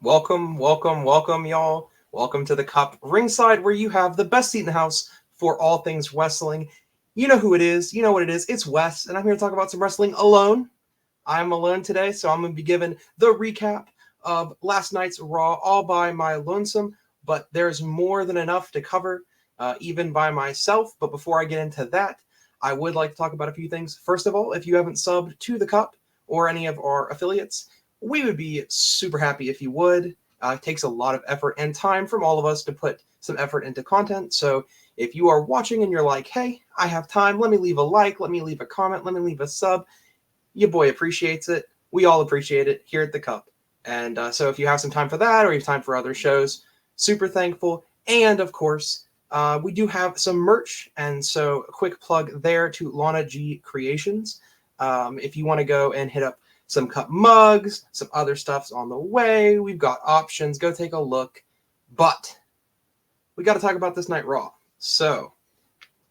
Welcome, y'all. Welcome to the CUP Ringside, where you have the best seat in the house for all things wrestling. You know who it is. You know what it is. It's Wes, and I'm here to talk about some wrestling alone. I'm alone today, so I'm going to be giving the recap of last night's Raw all by my lonesome, but there's more than enough to cover, even by myself. But before I get into that, I would like to talk about a few things. First of all, if you haven't subbed to the CUP or any of our affiliates, we would be super happy if you would. It takes a lot of effort and time from all of us to put some effort into content. So if you are watching and you're like, hey, I have time, let me leave a like, let me leave a comment, let me leave a sub, your boy appreciates it. We all appreciate it here at the CUP. And so if you have some time for that or you have time for other shows, super thankful. And of course, we do have some merch. And so a quick plug there to Lana G Creations. If you want to go and hit up some CUP mugs, some other stuff's on the way. We've got options. Go take a look. But we got to talk about this night Raw. So,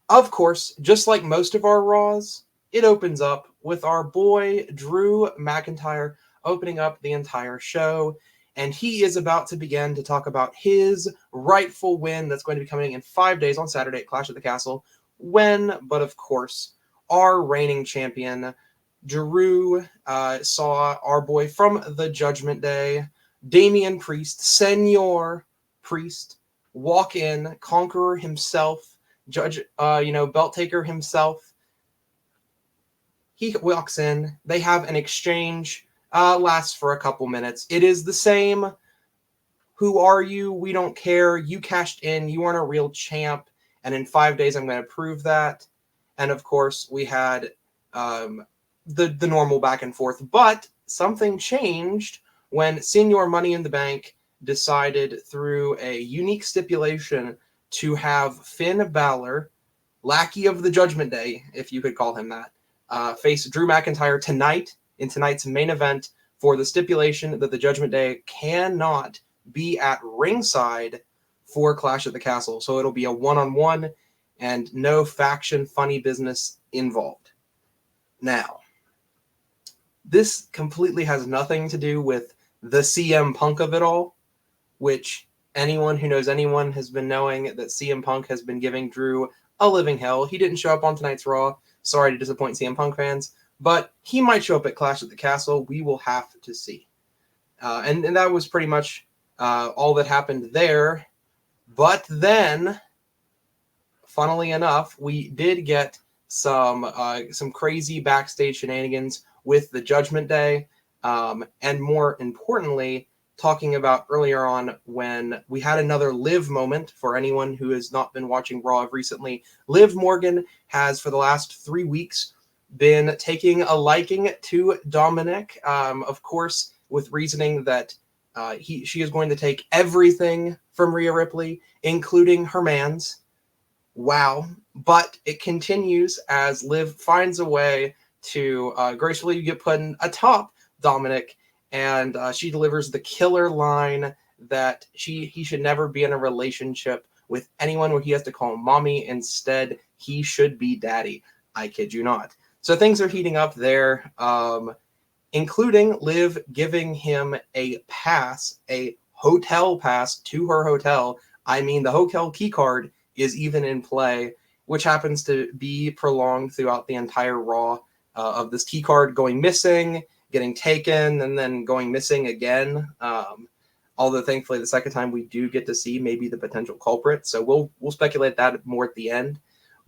of course, just like most of our Raws, it opens up with our boy Drew McIntyre opening up the entire show. And he is about to begin to talk about his rightful win that's going to be coming in 5 days on Saturday at Clash at the Castle. But of course, our reigning champion, Drew, saw our boy from the Judgment Day, Damian Priest, Senor Priest, walk in, conqueror himself, belt taker himself. He walks in, they have an exchange, lasts for a couple minutes. It is the same, who are you? We don't care. You cashed in, you aren't a real champ, and in 5 days I'm going to prove that. And of course, we had the normal back and forth, but something changed when Senior Money in the Bank decided through a unique stipulation to have Finn Balor, lackey of the Judgment Day, if you could call him that, face Drew McIntyre tonight in tonight's main event for the stipulation that the Judgment Day cannot be at ringside for Clash at the Castle. So it'll be a one-on-one and no faction funny business involved. Now, this completely has nothing to do with the CM Punk of it all, which anyone who knows anyone has been knowing that CM Punk has been giving Drew a living hell. He didn't show up on tonight's Raw. Sorry to disappoint CM Punk fans, but he might show up at Clash at the Castle. We will have to see. And that was pretty much all that happened there. But then, funnily enough, we did get some crazy backstage shenanigans with the Judgment Day, and more importantly, talking about earlier on when we had another Liv moment. For anyone who has not been watching Raw recently, Liv Morgan has for the last 3 weeks been taking a liking to Dominic, of course, with reasoning that she is going to take everything from Rhea Ripley, including her mans. Wow. But it continues as Liv finds a way to gracefully get put atop Dominic, and she delivers the killer line that he should never be in a relationship with anyone where he has to call him mommy. Instead, he should be daddy. I kid you not. So things are heating up there, including Liv giving him a pass, a hotel pass to her hotel. I mean, the hotel key card is even in play, which happens to be prolonged throughout the entire Raw, of this key card going missing, getting taken, and then going missing again. Although thankfully the second time we do get to see maybe the potential culprit. So we'll speculate that more at the end.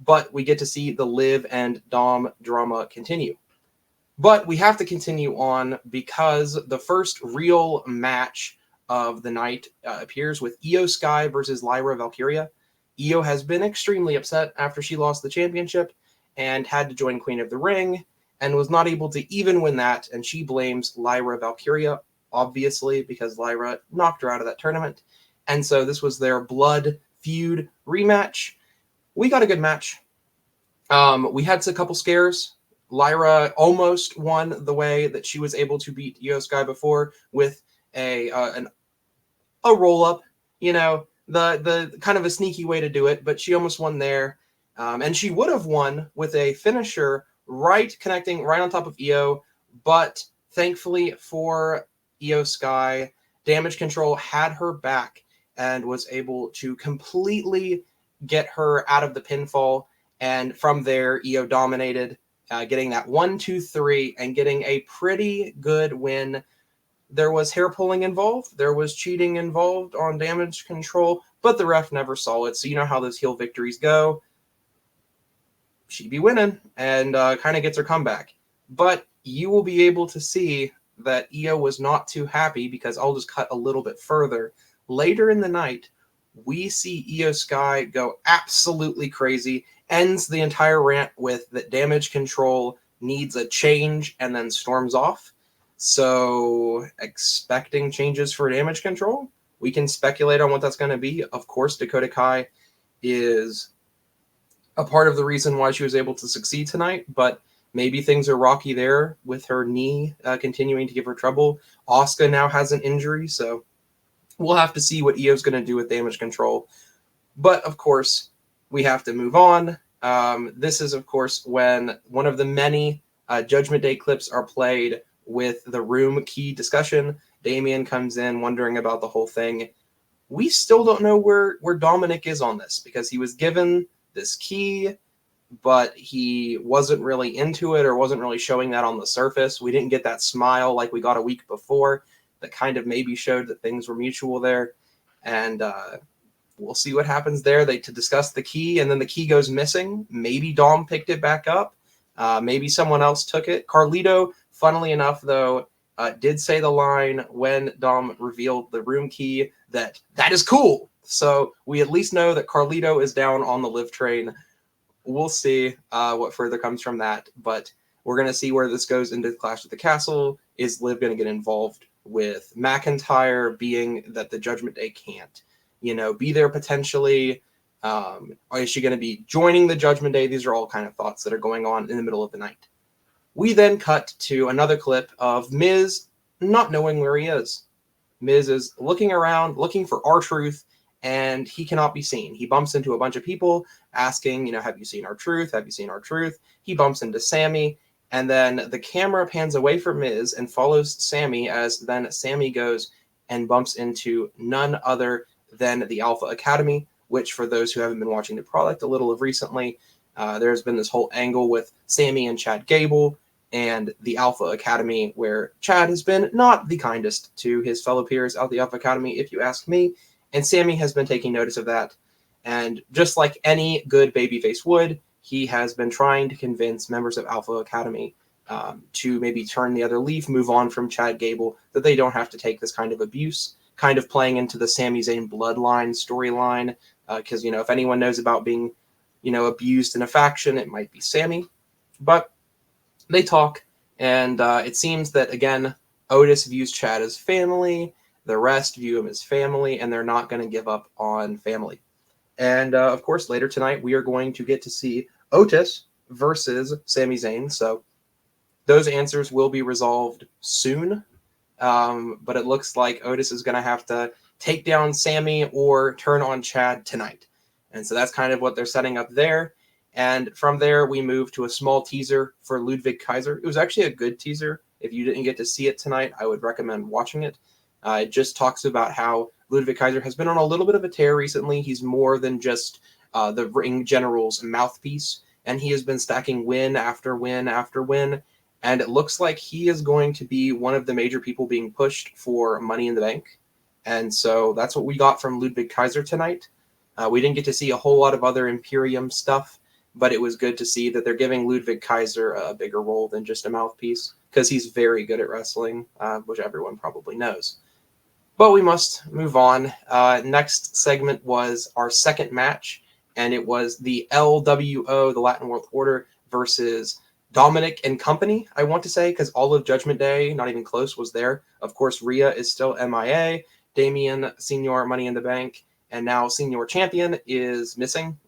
But we get to see the Liv and Dom drama continue. But we have to continue on because the first real match of the night appears with Io Sky versus Lyra Valkyria. Io has been extremely upset after she lost the championship and had to join Queen of the Ring, and was not able to even win that, and she blames Lyra Valkyria, obviously, because Lyra knocked her out of that tournament. And so this was their blood feud rematch. We got a good match. We had a couple scares. Lyra almost won the way that she was able to beat Io Sky before with a roll-up, the kind of a sneaky way to do it, but she almost won there. And she would have won with a finisher connecting right on top of Io, but thankfully for Io Sky, Damage Control had her back and was able to completely get her out of the pinfall. And from there, Io dominated, getting that 1-2-3 and getting a pretty good win. There was hair pulling involved. There was cheating involved on Damage Control, but the ref never saw it. So you know how those heel victories go. She be winning and kind of gets her comeback. But you will be able to see that Io was not too happy, because I'll just cut a little bit further. Later in the night, we see Io Sky go absolutely crazy, ends the entire rant with that Damage Control needs a change, and then storms off. So, expecting changes for Damage Control. We can speculate on what that's going to be. Of course, Dakota Kai is a part of the reason why she was able to succeed tonight, but maybe things are rocky there with her knee continuing to give her trouble. Asuka now has an injury, so we'll have to see what Io's going to do with Damage Control. But, of course, we have to move on. This is, of course, when one of the many Judgment Day clips are played with the room key discussion. Damian comes in wondering about the whole thing. We still don't know where Dominic is on this, because he was given this key, but he wasn't really into it, or wasn't really showing that on the surface. We didn't get that smile like we got a week before that kind of maybe showed that things were mutual there. And we'll see what happens there. To discuss the key, and then the key goes missing. Maybe Dom picked it back up. Maybe someone else took it. Carlito, funnily enough, though, did say the line when Dom revealed the room key that is cool. So we at least know that Carlito is down on the Liv train. We'll see what further comes from that, but we're going to see where this goes into Clash at the Castle. Is Liv going to get involved with McIntyre, being that the Judgment Day can't, be there potentially? Or is she going to be joining the Judgment Day? These are all kind of thoughts that are going on in the middle of the night. We then cut to another clip of Miz not knowing where he is. Miz is looking around, looking for R-Truth, and he cannot be seen. He bumps into a bunch of people asking, have you seen R-Truth? Have you seen R-Truth? He bumps into Sammy, and then the camera pans away from Miz and follows Sammy, as then Sammy goes and bumps into none other than the Alpha Academy, which, for those who haven't been watching the product a little of recently, there's been this whole angle with Sammy and Chad Gable and the Alpha Academy, where Chad has been not the kindest to his fellow peers out the Alpha Academy, if you ask me. And Sammy has been taking notice of that. And just like any good babyface would, he has been trying to convince members of Alpha Academy to maybe turn the other leaf, move on from Chad Gable, that they don't have to take this kind of abuse, kind of playing into the Sami Zayn bloodline storyline. Because, if anyone knows about being, abused in a faction, it might be Sammy. But they talk, and it seems that, again, Otis views Chad as family. The rest view him as family, and they're not going to give up on family. And, of course, later tonight, we are going to get to see Otis versus Sami Zayn. So those answers will be resolved soon. But it looks like Otis is going to have to take down Sammy or turn on Chad tonight. And so that's kind of what they're setting up there. And from there, we move to a small teaser for Ludwig Kaiser. It was actually a good teaser. If you didn't get to see it tonight, I would recommend watching it. It just talks about how Ludwig Kaiser has been on a little bit of a tear recently. He's more than just the ring general's mouthpiece, and he has been stacking win after win after win. And it looks like he is going to be one of the major people being pushed for Money in the Bank. And so that's what we got from Ludwig Kaiser tonight. We didn't get to see a whole lot of other Imperium stuff, but it was good to see that they're giving Ludwig Kaiser a bigger role than just a mouthpiece, because he's very good at wrestling, which everyone probably knows. But we must move on. Next segment was our second match, and it was the LWO, the Latin World Order, versus Dominic and company, I want to say, because all of Judgment Day, not even close, was there. Of course, Rhea is still MIA. Damian, Senior Money in the Bank, and now Senior Champion is missing.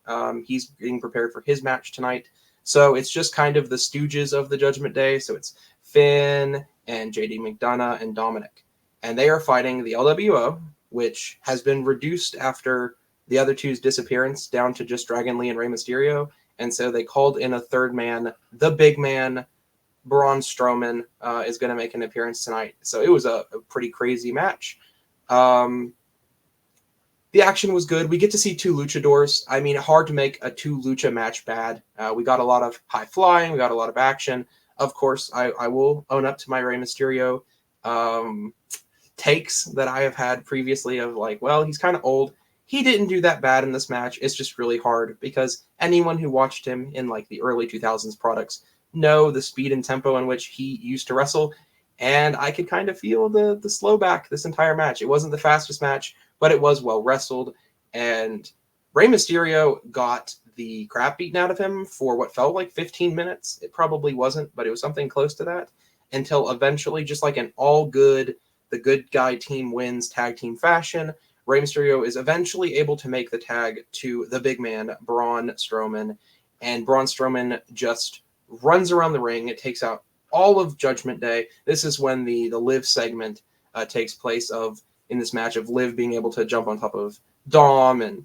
He's being prepared for his match tonight. So it's just kind of the stooges of the Judgment Day. So it's Finn and JD McDonough and Dominic. And they are fighting the LWO, which has been reduced after the other two's disappearance down to just Dragon Lee and Rey Mysterio. And so they called in a third man. The big man, Braun Strowman, is going to make an appearance tonight. So it was a pretty crazy match. The action was good. We get to see two luchadors. I mean, hard to make a two lucha match bad. We got a lot of high flying. We got a lot of action. Of course, I will own up to my Rey Mysterio takes that I have had previously of like, well, he's kind of old. He didn't do that bad in this match. It's just really hard because anyone who watched him in like the early 2000s products know the speed and tempo in which he used to wrestle. And I could kind of feel the slow back this entire match. It wasn't the fastest match, but it was well wrestled. And Rey Mysterio got the crap beaten out of him for what felt like 15 minutes. It probably wasn't, but it was something close to that until eventually, just like an all good, the good guy team wins tag team fashion, Rey Mysterio is eventually able to make the tag to the big man, Braun Strowman. And Braun Strowman just runs around the ring. It takes out all of Judgment Day. This is when the Liv segment takes place in this match of Liv being able to jump on top of Dom and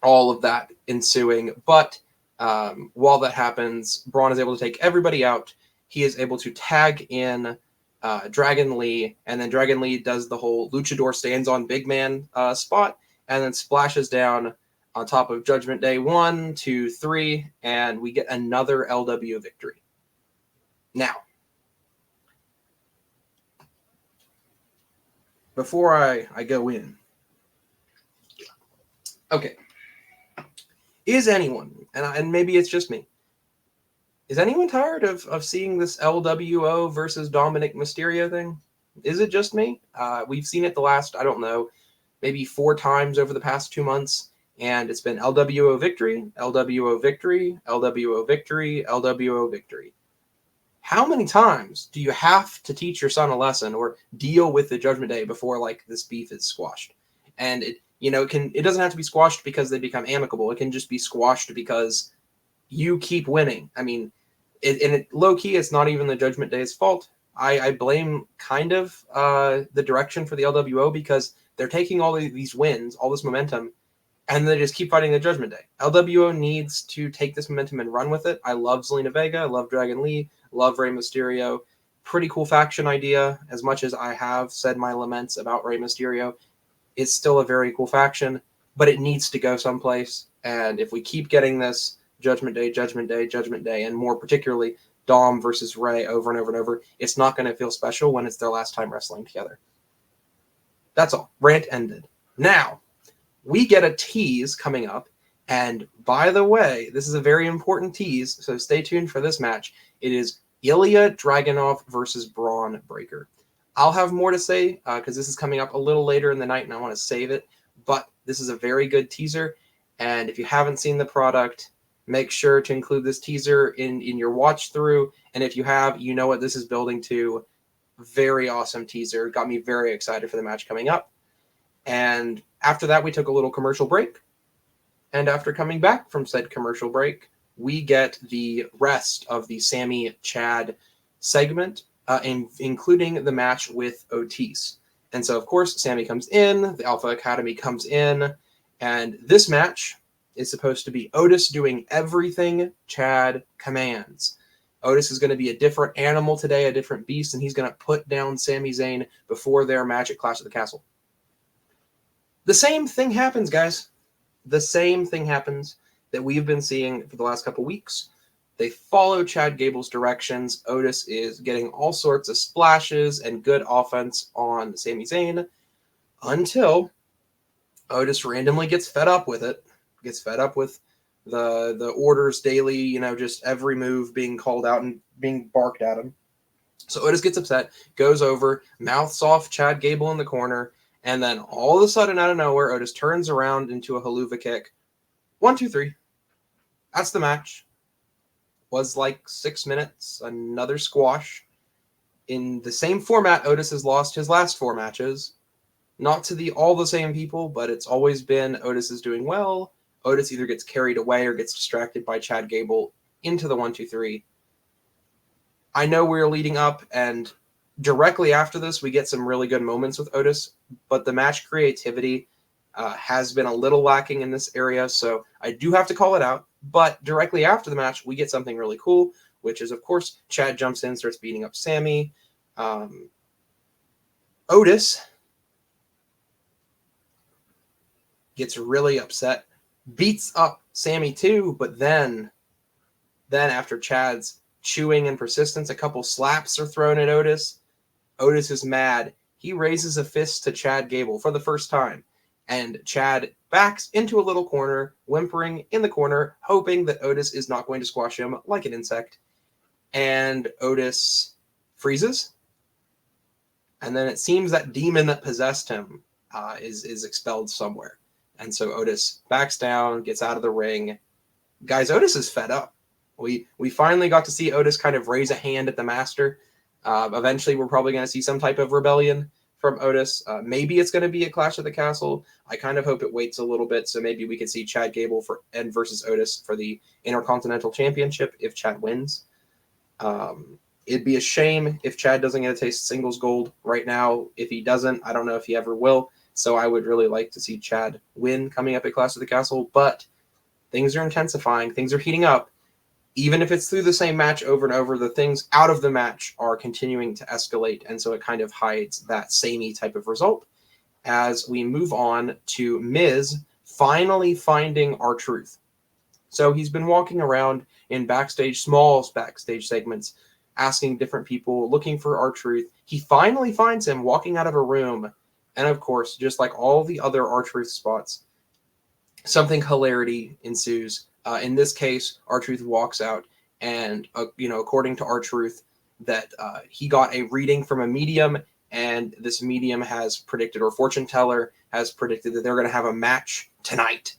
all of that ensuing. But while that happens, Braun is able to take everybody out. He is able to tag in Dragon Lee, and then Dragon Lee does the whole luchador stands on big man spot, and then splashes down on top of Judgment Day 1, 2, 3, and we get another LW victory. Now, before I go in, okay, is anyone, and maybe it's just me, is anyone tired of seeing this LWO versus Dominic Mysterio thing? Is it just me? We've seen it the last, I don't know, maybe 4 times over the past 2 months, and it's been LWO victory, LWO victory, LWO victory, LWO victory. How many times do you have to teach your son a lesson or deal with the Judgment Day before like this beef is squashed? And it doesn't have to be squashed because they become amicable. It can just be squashed because you keep winning. I mean, low key, it's not even the Judgment Day's fault. I blame kind of the direction for the LWO because they're taking all these wins, all this momentum, and they just keep fighting the Judgment Day. LWO needs to take this momentum and run with it. I love Zelina Vega. I love Dragon Lee. Love Rey Mysterio. Pretty cool faction idea. As much as I have said my laments about Rey Mysterio, it's still a very cool faction, but it needs to go someplace. And if we keep getting this Judgment Day, Judgment Day, Judgment Day, and more particularly Dom versus Rey over and over and over, it's not going to feel special when it's their last time wrestling together. That's all. Rant ended. Now, we get a tease coming up. And by the way, this is a very important tease, so stay tuned for this match. It is Ilya Dragunov versus Braun Breaker. I'll have more to say because this is coming up a little later in the night and I want to save it. But this is a very good teaser. And if you haven't seen the product, make sure to include this teaser in your watch through. And if you have, you know what this is building to. Very awesome teaser. Got me very excited for the match coming up. And after that, we took a little commercial break. And after coming back from said commercial break, we get the rest of the Sammy Chad segment, including the match with Otis. And so, of course, Sammy comes in, the Alpha Academy comes in, and this match is supposed to be Otis doing everything Chad commands. Otis is going to be a different animal today, a different beast, and he's going to put down Sami Zayn before their match at Clash of the Castle. The same thing happens, guys. The same thing happens that we've been seeing for the last couple weeks. They follow Chad Gable's directions. Otis is getting all sorts of splashes and good offense on Sami Zayn until Otis randomly gets fed up with it. Gets fed up with the orders daily, just every move being called out and being barked at him. So Otis gets upset, goes over, mouths off Chad Gable in the corner, and then all of a sudden, out of nowhere, Otis turns around into a haluva kick. 1, 2, 3. That's the match. Was like 6 minutes. Another squash. In the same format, Otis has lost his last 4 matches. Not to all the same people, but it's always been Otis is doing well. Otis either gets carried away or gets distracted by Chad Gable into the 1, 2, 3. I know we're leading up, and directly after this, we get some really good moments with Otis, but the match creativity has been a little lacking in this area, so I do have to call it out. But directly after the match, we get something really cool, which is, of course, Chad jumps in, starts beating up Sammy. Otis gets really upset, beats up Sammy too, but then after Chad's chewing and persistence, a couple slaps are thrown at Otis. Otis is mad. He raises a fist to Chad Gable for the first time, and Chad backs into a little corner, whimpering in the corner, hoping that Otis is not going to squash him like an insect. And Otis freezes, and then it seems that demon that possessed him is expelled somewhere. And so Otis backs down, gets out of the ring. Guys, Otis is fed up. We finally got to see Otis kind of raise a hand at the master. Eventually, we're probably going to see some type of rebellion from Otis. Maybe it's going to be a Clash at the Castle. I kind of hope it waits a little bit, so maybe we could see Chad Gable versus Otis for the Intercontinental Championship if Chad wins. It'd be a shame if Chad doesn't get a taste of singles gold right now. If he doesn't, I don't know if he ever will. So I would really like to see Chad win coming up at Clash of the Castle. But things are intensifying. Things are heating up. Even if it's through the same match over and over, the things out of the match are continuing to escalate. And so it kind of hides that samey type of result as we move on to Miz finally finding R-Truth. So he's been walking around in small backstage segments, asking different people, looking for R-Truth. He finally finds him walking out of a room. And of course, just like all the other R-Truth spots, something hilarity ensues. In this case, R-Truth walks out and, according to R-Truth, that he got a reading from a medium, and this medium has predicted, or fortune teller has predicted, that they're going to have a match tonight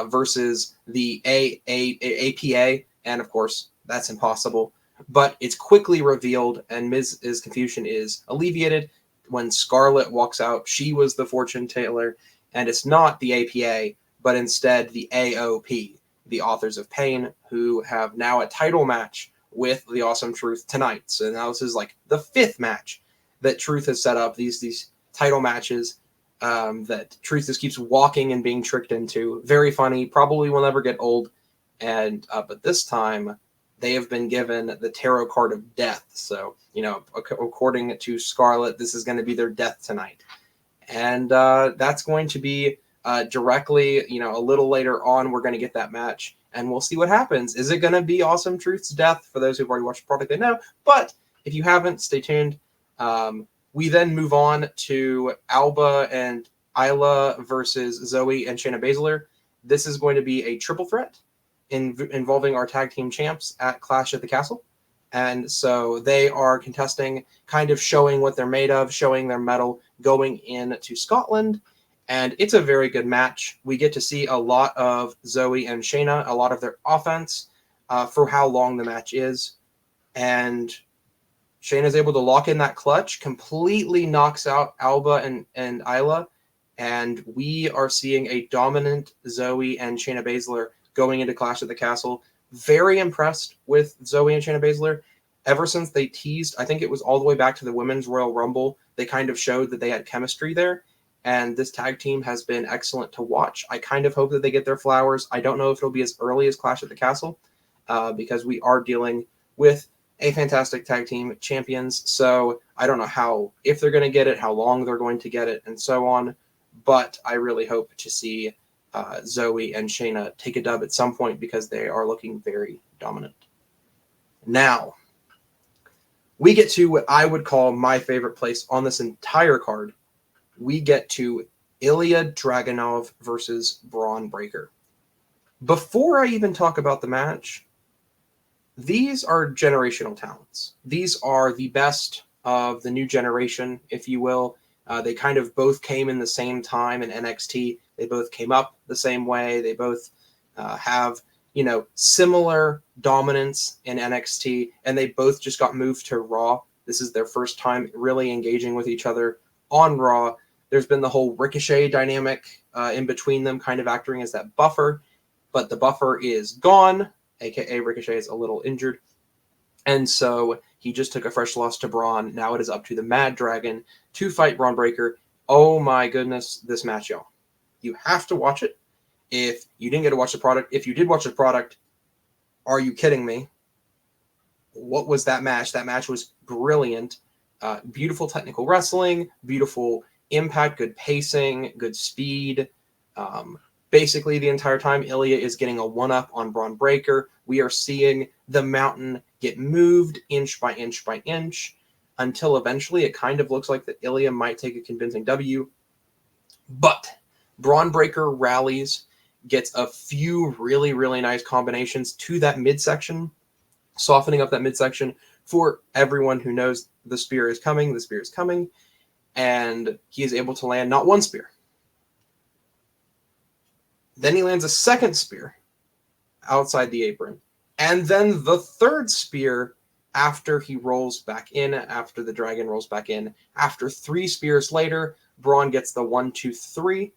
versus the APA. And of course, that's impossible. But it's quickly revealed, and Miz's confusion is alleviated when Scarlett walks out. She was the fortune teller, and it's not the APA, but instead the AOP, the Authors of Pain, who have now a title match with the Awesome Truth tonight. So now this is like the 5th match that Truth has set up, these title matches that Truth just keeps walking and being tricked into. Very funny, probably will never get old. And but this time, they have been given the tarot card of death. So, according to Scarlett, this is going to be their death tonight. And that's going to be directly, a little later on, we're going to get that match. And we'll see what happens. Is it going to be Awesome Truth's death? For those who've already watched the product, they know. But if you haven't, stay tuned. We then move on to Alba and Isla versus Zoe and Shayna Baszler. This is going to be a triple threat involving our tag team champs at Clash at the Castle. And so they are contesting, kind of showing what they're made of, showing their mettle, going into Scotland. And it's a very good match. We get to see a lot of Zoe and Shayna, a lot of their offense for how long the match is. And Shayna's able to lock in that clutch, completely knocks out Alba and Isla. And we are seeing a dominant Zoe and Shayna Baszler going into Clash at the Castle. Very impressed with Zoe and Shayna Baszler. Ever since they teased, I think it was all the way back to the Women's Royal Rumble, they kind of showed that they had chemistry there. And this tag team has been excellent to watch. I kind of hope that they get their flowers. I don't know if it'll be as early as Clash at the Castle because we are dealing with a fantastic tag team champions. So I don't know if they're going to get it, how long they're going to get it, and so on. But I really hope to see Zoe and Shayna take a dub at some point because they are looking very dominant. Now, we get to what I would call my favorite place on this entire card. We get to Ilya Dragunov versus Braun Breaker. Before I even talk about the match, these are generational talents. These are the best of the new generation, if you will. They kind of both came in the same time in NXT. They both came up the same way. They both have, similar dominance in NXT, and they both just got moved to Raw. This is their first time really engaging with each other on Raw. There's been the whole Ricochet dynamic in between them, kind of acting as that buffer, but the buffer is gone, aka Ricochet is a little injured. And so he just took a fresh loss to Braun. Now it is up to the Mad Dragon to fight Braun Breaker. Oh my goodness, this match, y'all. You have to watch it. If you didn't get to watch the product, if you did watch the product, are you kidding me? What was that match? That match was brilliant. Beautiful technical wrestling, beautiful impact, good pacing, good speed. Basically, the entire time, Ilya is getting a one-up on Braun Breaker. We are seeing the mountain get moved inch by inch by inch until eventually it kind of looks like that Ilya might take a convincing W. But Braun Breaker rallies, gets a few really, really nice combinations to that midsection, softening up that midsection for everyone who knows the spear is coming. The spear is coming. And he is able to land not one spear. Then he lands a second spear outside the apron. And then the third spear after he rolls back in, after the dragon rolls back in. After 3 spears later, Braun gets the 1, 2, 3.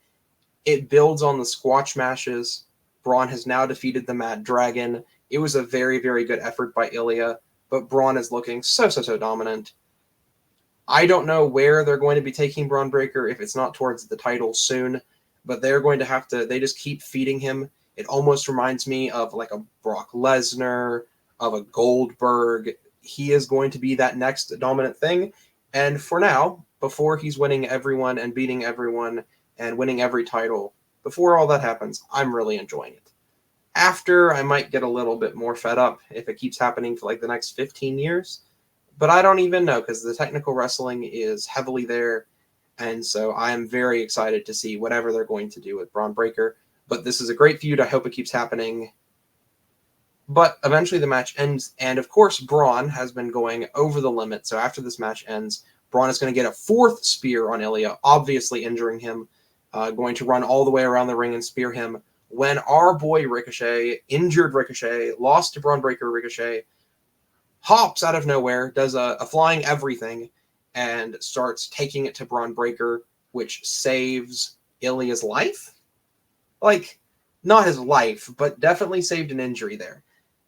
It builds on the squash mashes. Braun has now defeated the Mad Dragon. It was a very, very good effort by Ilya, but Braun is looking so dominant. I don't know where they're going to be taking Braun Breaker if it's not towards the title soon, but they're going to have to, they just keep feeding him. It almost reminds me of like a Brock Lesnar, of a Goldberg. He is going to be that next dominant thing. And for now, before he's winning everyone and beating everyone and winning every title, before all that happens, I'm really enjoying it. After, I might get a little bit more fed up if it keeps happening for like the next 15 years. But I don't even know because the technical wrestling is heavily there. And so I am very excited to see whatever they're going to do with Braun Breaker. But this is a great feud. I hope it keeps happening. But eventually the match ends. And of course, Braun has been going over the limit. So after this match ends, Braun is going to get a 4th spear on Ilya, obviously injuring him. Going to run all the way around the ring and spear him. When our boy Ricochet, injured Ricochet, lost to Braun Breaker Ricochet, hops out of nowhere, does a flying everything, and starts taking it to Braun Breaker, which saves Ilya's life? Like, not his life, but definitely saved an injury there.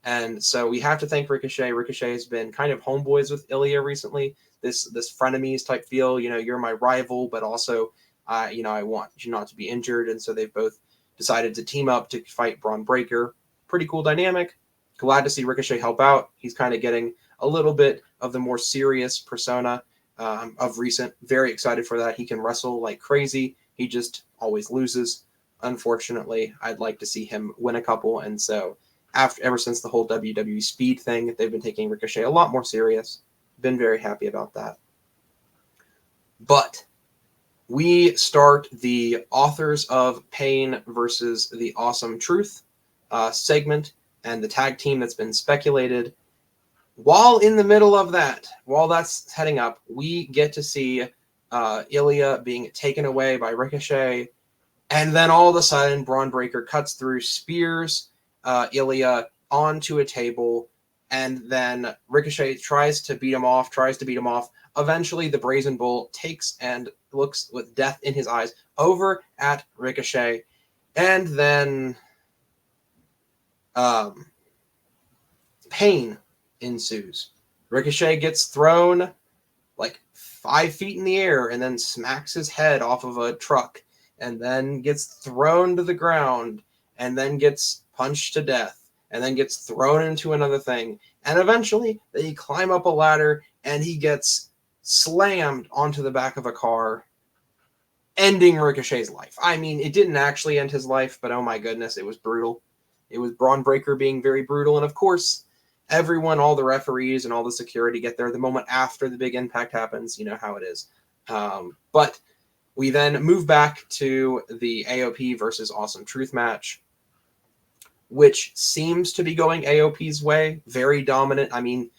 And so we have to thank Ricochet. Ricochet has been kind of homeboys with Ilya recently. This frenemies type feel, you're my rival, but also, I want you not to be injured. And so they've both decided to team up to fight Braun Breaker. Pretty cool dynamic. Glad to see Ricochet help out. He's kind of getting a little bit of the more serious persona of recent. Very excited for that. He can wrestle like crazy. He just always loses. Unfortunately, I'd like to see him win a couple. And so ever since the whole WWE Speed thing, they've been taking Ricochet a lot more serious. Been very happy about that. But we start the Authors of Pain versus the Awesome Truth segment and the tag team that's been speculated. While in the middle of that, while that's heading up, we get to see Ilya being taken away by Ricochet. And then all of a sudden, Braun Breaker cuts through, spears Ilya onto a table, and then Ricochet tries to beat him off. Eventually, the Brazen Bull takes and looks with death in his eyes over at Ricochet. And then pain ensues. Ricochet gets thrown like 5 feet in the air and then smacks his head off of a truck and then gets thrown to the ground and then gets punched to death and then gets thrown into another thing. And eventually they climb up a ladder and he gets slammed onto the back of a car, ending Ricochet's life. I mean, it didn't actually end his life, but oh my goodness, it was brutal. It was Braun Breaker being very brutal. And of course, everyone, all the referees and all the security get there the moment after the big impact happens. You know how it is. But we then move back to the AOP versus Awesome Truth match, which seems to be going AOP's way. Very dominant. I mean,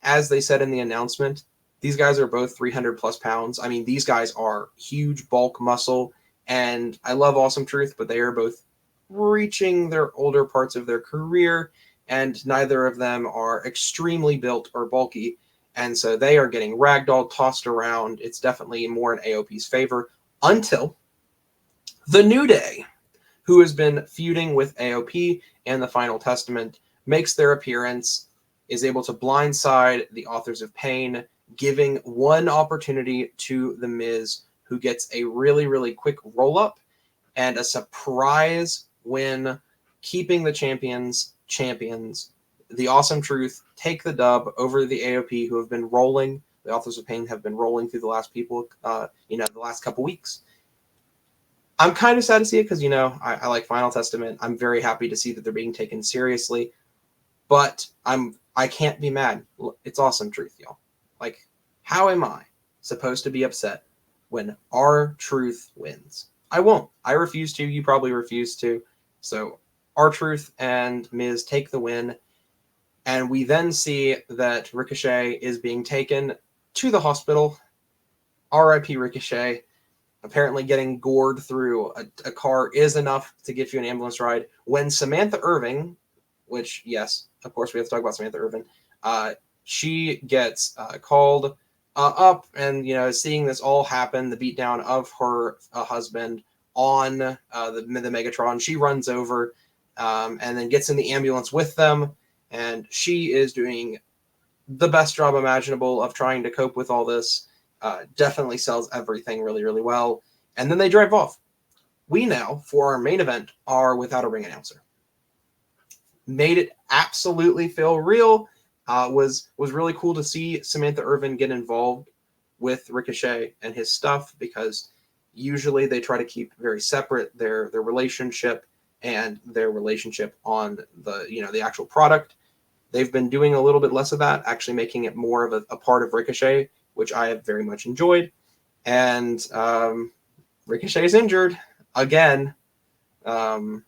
as they said in the announcement, these guys are both 300 plus pounds. I mean, these guys are huge bulk muscle. And I love Awesome Truth, but they are both reaching their older parts of their career, and neither of them are extremely built or bulky. And so they are getting ragdolled, tossed around. It's definitely more in AOP's favor until the New Day, who has been feuding with AOP and the Final Testament, makes their appearance, is able to blindside the Authors of Pain, giving one opportunity to The Miz, who gets a really, really quick roll-up and a surprise win, keeping the champions. The Awesome Truth take the dub over the AOP, who have been rolling. The Authors of Pain have been rolling through the last the last couple weeks. I'm kind of sad to see it because, I like Final Testament. I'm very happy to see that they're being taken seriously, but I can't be mad. It's awesome truth, y'all. Like, how am I supposed to be upset when our truth wins? I won't. I refuse to. You probably refuse to. So our truth and Miz take the win. And we then see that Ricochet is being taken to the hospital. R.I.P. Ricochet. Apparently getting gored through a car is enough to get you an ambulance ride. When Samantha Irving, which, yes, of course we have to talk about Samantha Irving, she gets called up and, seeing this all happen, the beatdown of her husband on the Megatron, she runs over and then gets in the ambulance with them. And she is doing the best job imaginable of trying to cope with all this. Definitely sells everything really, really well. And then they drive off. We now, for our main event, are without a ring announcer. Made it absolutely feel real. Was really cool to see Samantha Irvin get involved with Ricochet and his stuff, because usually they try to keep very separate their relationship and their relationship on the actual product. They've been doing a little bit less of that, actually making it more of a part of Ricochet, which I have very much enjoyed. And Ricochet is injured again. Braun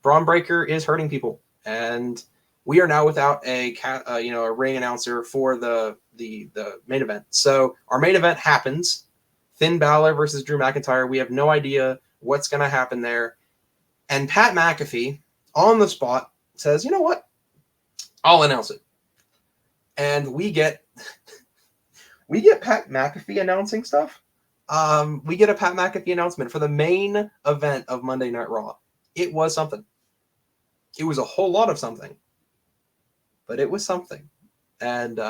Breaker is hurting people, and we are now without a ring announcer for the main event. So our main event happens: Finn Balor versus Drew McIntyre. We have no idea what's going to happen there, and Pat McAfee on the spot says, "You know what? I'll announce it." And we get Pat McAfee announcing stuff. We get a Pat McAfee announcement for the main event of Monday Night Raw. It was something. It was a whole lot of something, but it was something. And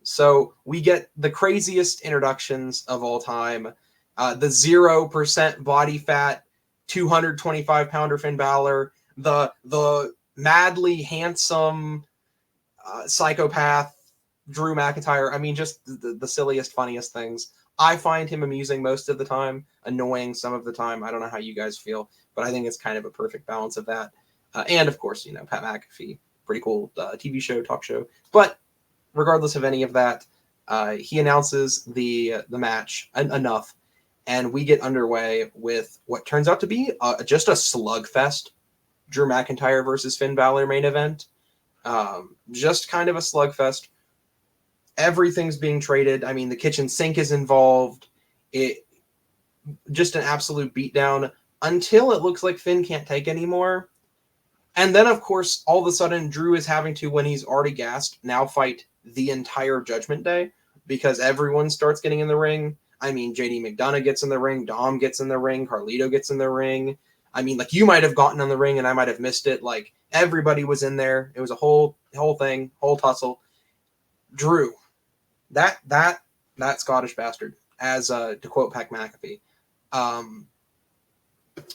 so we get the craziest introductions of all time. The 0% body fat, 225-pounder Finn Balor, the madly handsome psychopath Drew McIntyre. I mean, just the silliest, funniest things. I find him amusing most of the time, annoying some of the time. I don't know how you guys feel, but I think it's kind of a perfect balance of that. And of course, Pat McAfee, pretty cool TV show, talk show. But regardless of any of that, he announces the match enough, and we get underway with what turns out to be just a slugfest. Drew McIntyre versus Finn Balor main event. Just kind of a slugfest. Everything's being traded. I mean, the kitchen sink is involved. It just an absolute beatdown until it looks like Finn can't take anymore. And then, of course, all of a sudden, Drew is having to, when he's already gassed, now fight the entire Judgment Day, because everyone starts getting in the ring. I mean, JD McDonough gets in the ring, Dom gets in the ring, Carlito gets in the ring. I mean, like, you might have gotten in the ring and I might have missed it. Like, everybody was in there. It was a whole thing, whole tussle. Drew, that Scottish bastard, as to quote Pat McAfee,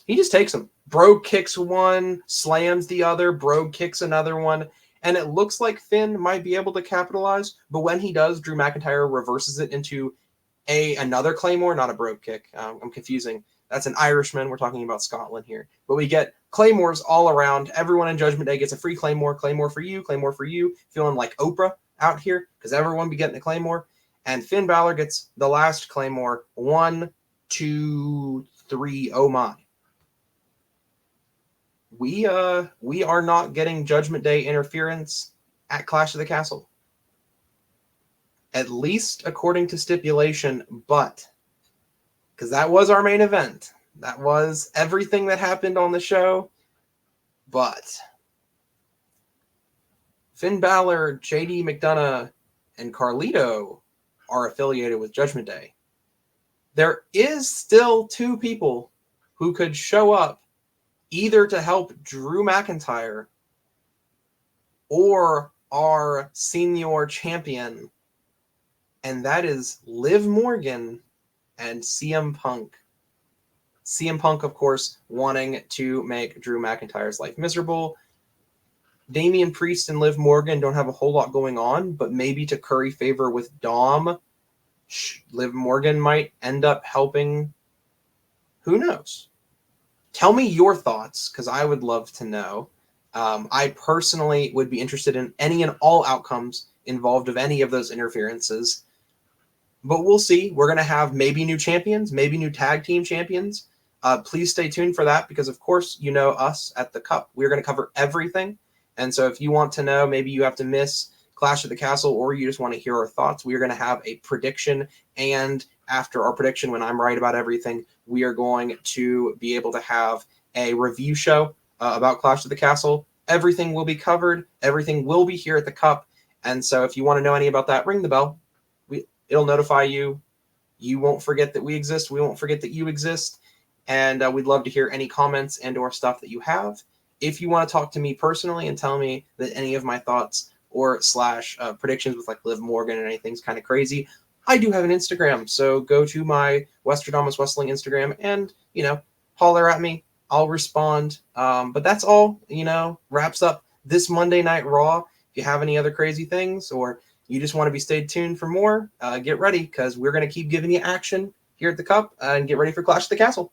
he just takes him. Brogue kicks one, slams the other, Brogue kicks another one, and it looks like Finn might be able to capitalize, but when he does, Drew McIntyre reverses it into another Claymore, not a Brogue kick. I'm confusing. That's an Irishman. We're talking about Scotland here. But we get Claymores all around. Everyone in Judgment Day gets a free Claymore. Claymore for you, Claymore for you. Feeling like Oprah out here, because everyone be getting a Claymore. And Finn Balor gets the last Claymore. 1, 2, 3. Oh my. We are not getting Judgment Day interference at Clash of the Castle. At least according to stipulation, but because that was our main event. That was everything that happened on the show. But Finn Balor, JD McDonough, and Carlito are affiliated with Judgment Day. There is still 2 people who could show up either to help Drew McIntyre or our senior champion, and that is Liv Morgan and CM Punk. CM Punk, of course, wanting to make Drew McIntyre's life miserable. Damian Priest and Liv Morgan don't have a whole lot going on, but maybe to curry favor with Dom, Liv Morgan might end up helping. Who knows? Tell me your thoughts, because I would love to know. I personally would be interested in any and all outcomes involved of any of those interferences. But we'll see. We're going to have maybe new champions, maybe new tag team champions. Please stay tuned for that because, of course, you know us at the Cup. We're going to cover everything. And so if you want to know, maybe you have to miss Clash of the Castle or you just want to hear our thoughts, we are going to have a prediction. And after our prediction, when I'm right about everything, we are going to be able to have a review show about Clash of the Castle. Everything will be covered. Everything will be here at the Cup. And so if you want to know any about that, ring the bell. It'll notify you. You won't forget that we exist. We won't forget that you exist. And we'd love to hear any comments and or stuff that you have. If you want to talk to me personally and tell me that any of my thoughts or / predictions with like Liv Morgan and anything's kind of crazy, I do have an Instagram. So go to my Westradamus Wrestling Instagram and, holler at me. I'll respond. But that's all, wraps up this Monday Night Raw. If you have any other crazy things or you just want to be stayed tuned for more, get ready because we're going to keep giving you action here at the Cup and get ready for Clash of the Castle.